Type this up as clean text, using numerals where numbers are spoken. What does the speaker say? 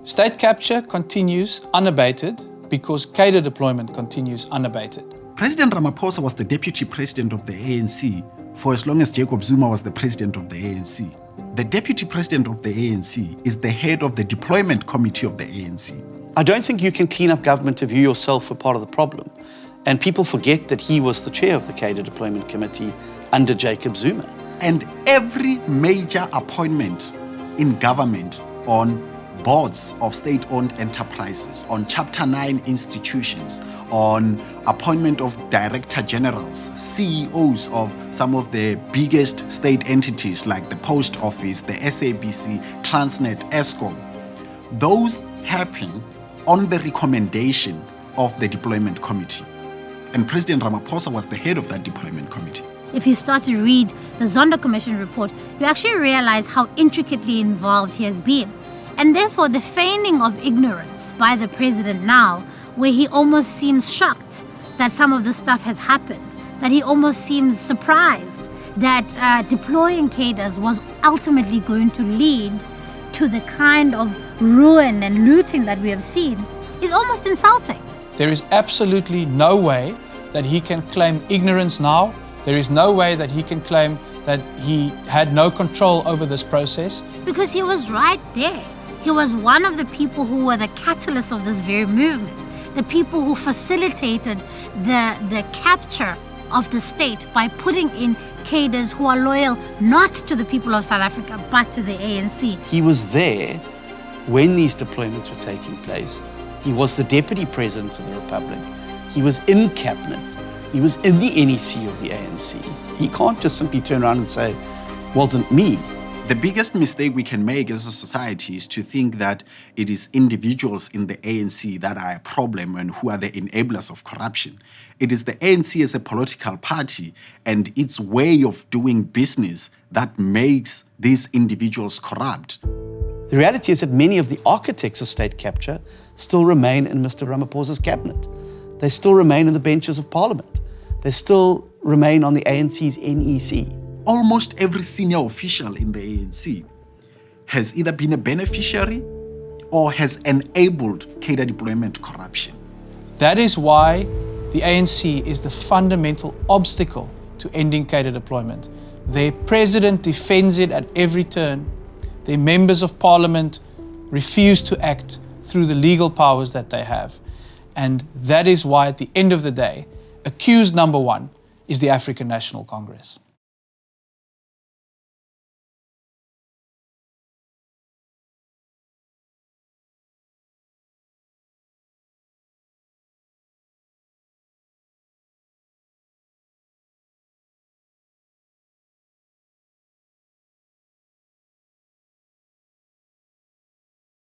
State capture continues unabated because cadre deployment continues unabated. President Ramaphosa was the deputy president of the ANC for as long as Jacob Zuma was the president of the ANC. The deputy president of the ANC is the head of the deployment committee of the ANC. I don't think you can clean up government if you yourself are part of the problem. And people forget that he was the chair of the Cadre Deployment Committee under Jacob Zuma. And every major appointment in government on boards of state-owned enterprises, on Chapter 9 institutions, on appointment of director generals, CEOs of some of the biggest state entities like the Post Office, the SABC, Transnet, Eskom, those happen on the recommendation of the deployment committee. And President Ramaphosa was the head of that deployment committee. If you start to read the Zondo Commission report, you actually realize how intricately involved he has been. And therefore, the feigning of ignorance by the president now, where he almost seems shocked that some of this stuff has happened, that he almost seems surprised that deploying cadres was ultimately going to lead to the kind of ruin and looting that we have seen, is almost insulting. There is absolutely no way that he can claim ignorance now. There is no way that he can claim that he had no control over this process. Because he was right there. He was one of the people who were the catalysts of this very movement, the people who facilitated the capture of the state by putting in cadres who are loyal not to the people of South Africa, but to the ANC. He was there when these deployments were taking place. He was the deputy president of the Republic. He was in cabinet. He was in the NEC of the ANC. He can't just simply turn around and say, wasn't me. The biggest mistake we can make as a society is to think that it is individuals in the ANC that are a problem and who are the enablers of corruption. It is the ANC as a political party and its way of doing business that makes these individuals corrupt. The reality is that many of the architects of state capture still remain in Mr. Ramaphosa's cabinet. They still remain in the benches of parliament. They still remain on the ANC's NEC. Almost every senior official in the ANC has either been a beneficiary or has enabled cadre deployment corruption. That is why the ANC is the fundamental obstacle to ending cadre deployment. Their president defends it at every turn. Their members of parliament refuse to act through the legal powers that they have. And that is why, at the end of the day, accused number one is the African National Congress.